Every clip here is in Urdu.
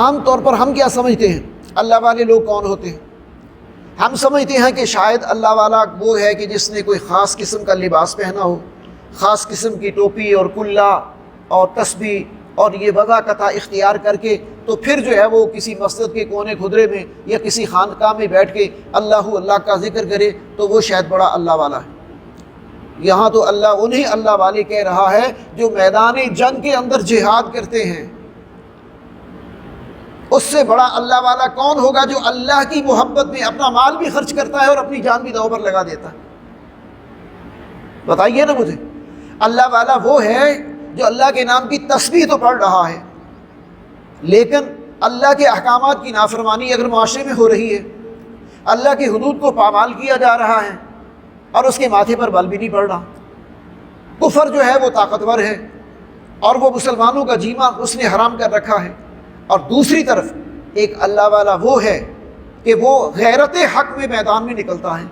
عام طور پر ہم کیا سمجھتے ہیں اللہ والے لوگ کون ہوتے ہیں؟ ہم سمجھتے ہیں کہ شاید اللہ والا وہ ہے کہ جس نے کوئی خاص قسم کا لباس پہنا ہو، خاص قسم کی ٹوپی اور کلا اور تسبیح اور یہ وضع قطع اختیار کر کے تو پھر جو ہے وہ کسی مسجد کے کونے کھدرے میں یا کسی خانقاہ میں بیٹھ کے اللہ کا ذکر کرے تو وہ شاید بڑا اللہ والا ہے۔ یہاں تو اللہ انہیں اللہ والے کہہ رہا ہے جو میدان جنگ کے اندر جہاد کرتے ہیں۔ اس سے بڑا اللہ والا کون ہوگا جو اللہ کی محبت میں اپنا مال بھی خرچ کرتا ہے اور اپنی جان بھی داؤ پر لگا دیتا ہے؟ بتائیے نا مجھے۔ اللہ والا وہ ہے جو اللہ کے نام کی تسبیح تو پڑھ رہا ہے، لیکن اللہ کے احکامات کی نافرمانی اگر معاشرے میں ہو رہی ہے، اللہ کی حدود کو پامال کیا جا رہا ہے اور اس کے ماتھے پر بل بھی نہیں پڑ رہا، کفر جو ہے وہ طاقتور ہے اور وہ مسلمانوں کا جینا اس نے حرام کر رکھا ہے، اور دوسری طرف ایک اللہ والا وہ ہے کہ وہ غیرت حق میں میدان میں نکلتا ہے،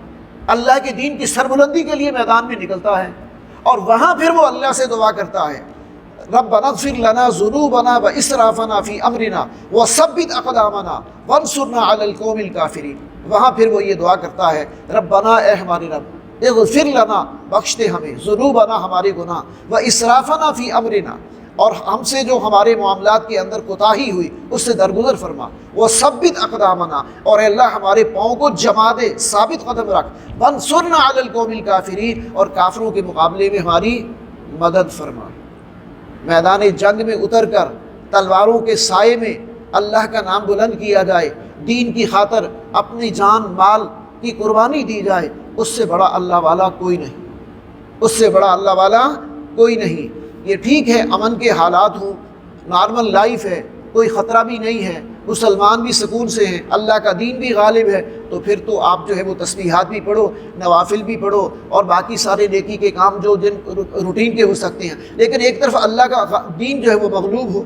اللہ کے دین کی سربلندی کے لیے میدان میں نکلتا ہے، اور وہاں پھر وہ اللہ سے دعا کرتا ہے ربنا اغفر لنا ذنوبنا واسرافنا فی امرنا وثبت اقدامنا وانصرنا علی القوم الکافرین۔ وہاں پھر وہ یہ دعا کرتا ہے ربنا، اے ہمارے رب، اغفر لنا، بخش دے ہمیں، ذنوبنا، ہمارے گناہ، واسرافنا فی امرنا، اور ہم سے جو ہمارے معاملات کے اندر کوتاہی ہوئی اس سے درگزر فرما، وثبت اقدامنا، اور اے اللہ ہمارے پاؤں کو جما دے، ثابت قدم رکھ، وانصرنا علی القوم الکافرین، اور کافروں کے مقابلے میں ہماری مدد فرما۔ میدان جنگ میں اتر کر تلواروں کے سائے میں اللہ کا نام بلند کیا جائے، دین کی خاطر اپنی جان مال کی قربانی دی جائے، اس سے بڑا اللہ والا کوئی نہیں، اس سے بڑا اللہ والا کوئی نہیں۔ یہ ٹھیک ہے امن کے حالات ہوں، نارمل لائف ہے، کوئی خطرہ بھی نہیں ہے، مسلمان بھی سکون سے ہیں، اللہ کا دین بھی غالب ہے، تو پھر تو آپ جو ہے وہ تسبیحات بھی پڑھو، نوافل بھی پڑھو، اور باقی سارے نیکی کے کام جو جن روٹین کے ہو سکتے ہیں، لیکن ایک طرف اللہ کا دین جو ہے وہ مغلوب ہو۔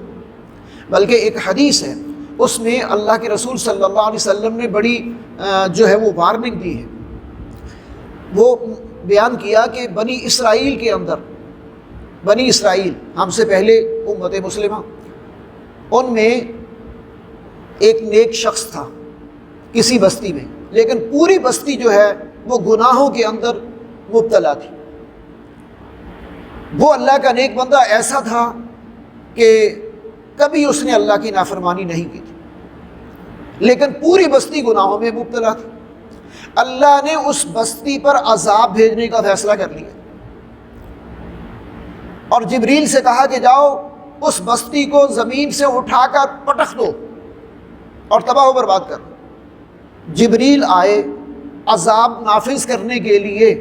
بلکہ ایک حدیث ہے اس میں اللہ کے رسول صلی اللہ علیہ وسلم نے بڑی جو ہے وہ وارننگ دی ہے۔ وہ بیان کیا کہ بنی اسرائیل کے اندر، بنی اسرائیل ہم سے پہلے امت مسلمہ، ان میں ایک نیک شخص تھا کسی بستی میں، لیکن پوری بستی جو ہے وہ گناہوں کے اندر مبتلا تھی۔ وہ اللہ کا نیک بندہ ایسا تھا کہ کبھی اس نے اللہ کی نافرمانی نہیں کی تھی، لیکن پوری بستی گناہوں میں مبتلا تھی۔ اللہ نے اس بستی پر عذاب بھیجنے کا فیصلہ کر لیا اور جبریل سے کہا کہ جاؤ اس بستی کو زمین سے اٹھا کر پٹخ دو اور تباہ و برباد کر دو۔ جبریل آئے عذاب نافذ کرنے کے لیے۔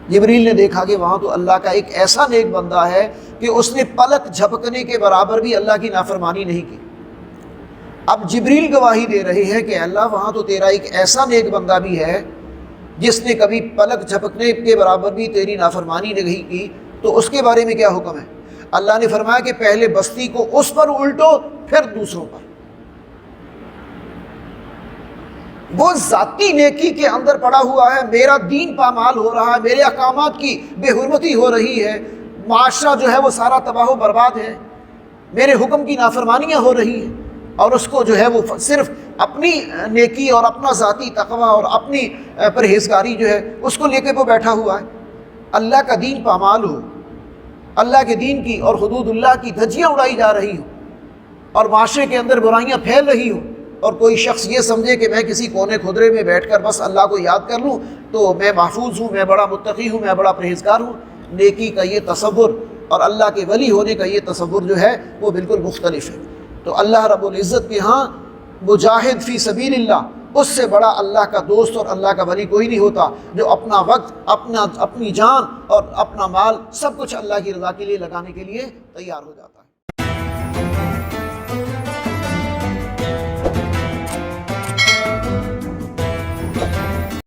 جبریل نے دیکھا کہ وہاں تو اللہ کا ایک ایسا نیک بندہ ہے کہ اس نے پلک جھپکنے کے برابر بھی اللہ کی نافرمانی نہیں کی۔ اب جبریل گواہی دے رہے ہیں کہ اللہ وہاں تو تیرا ایک ایسا نیک بندہ بھی ہے جس نے کبھی پلک جھپکنے کے برابر بھی تیری نافرمانی نہیں کی، تو اس کے بارے میں کیا حکم ہے؟ اللہ نے فرمایا کہ پہلے بستی کو اس پر الٹو، پھر دوسروں پر۔ وہ ذاتی نیکی کے اندر پڑا ہوا ہے، میرا دین پامال ہو رہا ہے، میرے احکامات کی بے حرمتی ہو رہی ہے، معاشرہ جو ہے وہ سارا تباہ و برباد ہے، میرے حکم کی نافرمانیاں ہو رہی ہیں، اور اس کو جو ہے وہ صرف اپنی نیکی اور اپنا ذاتی تقویٰ اور اپنی پرہیزگاری جو ہے اس کو لے کے وہ بیٹھا ہوا ہے۔ اللہ کا دین پامال ہو، اللہ کے دین کی اور حدود اللہ کی دھجیاں اڑائی جا رہی ہوں، اور معاشرے کے اندر برائیاں پھیل رہی ہوں، اور کوئی شخص یہ سمجھے کہ میں کسی کونے کھدرے میں بیٹھ کر بس اللہ کو یاد کر لوں تو میں محفوظ ہوں، میں بڑا متقی ہوں، میں بڑا پرہیزگار ہوں۔ نیکی کا یہ تصور اور اللہ کے ولی ہونے کا یہ تصور جو ہے وہ بالکل مختلف ہے۔ تو اللہ رب العزت کے ہاں مجاہد فی سبیل اللہ، اس سے بڑا اللہ کا دوست اور اللہ کا ولی کوئی نہیں ہوتا، جو اپنا وقت، اپنی جان اور اپنا مال سب کچھ اللہ کی رضا کے لیے لگانے کے لیے تیار ہو جاتا ہے۔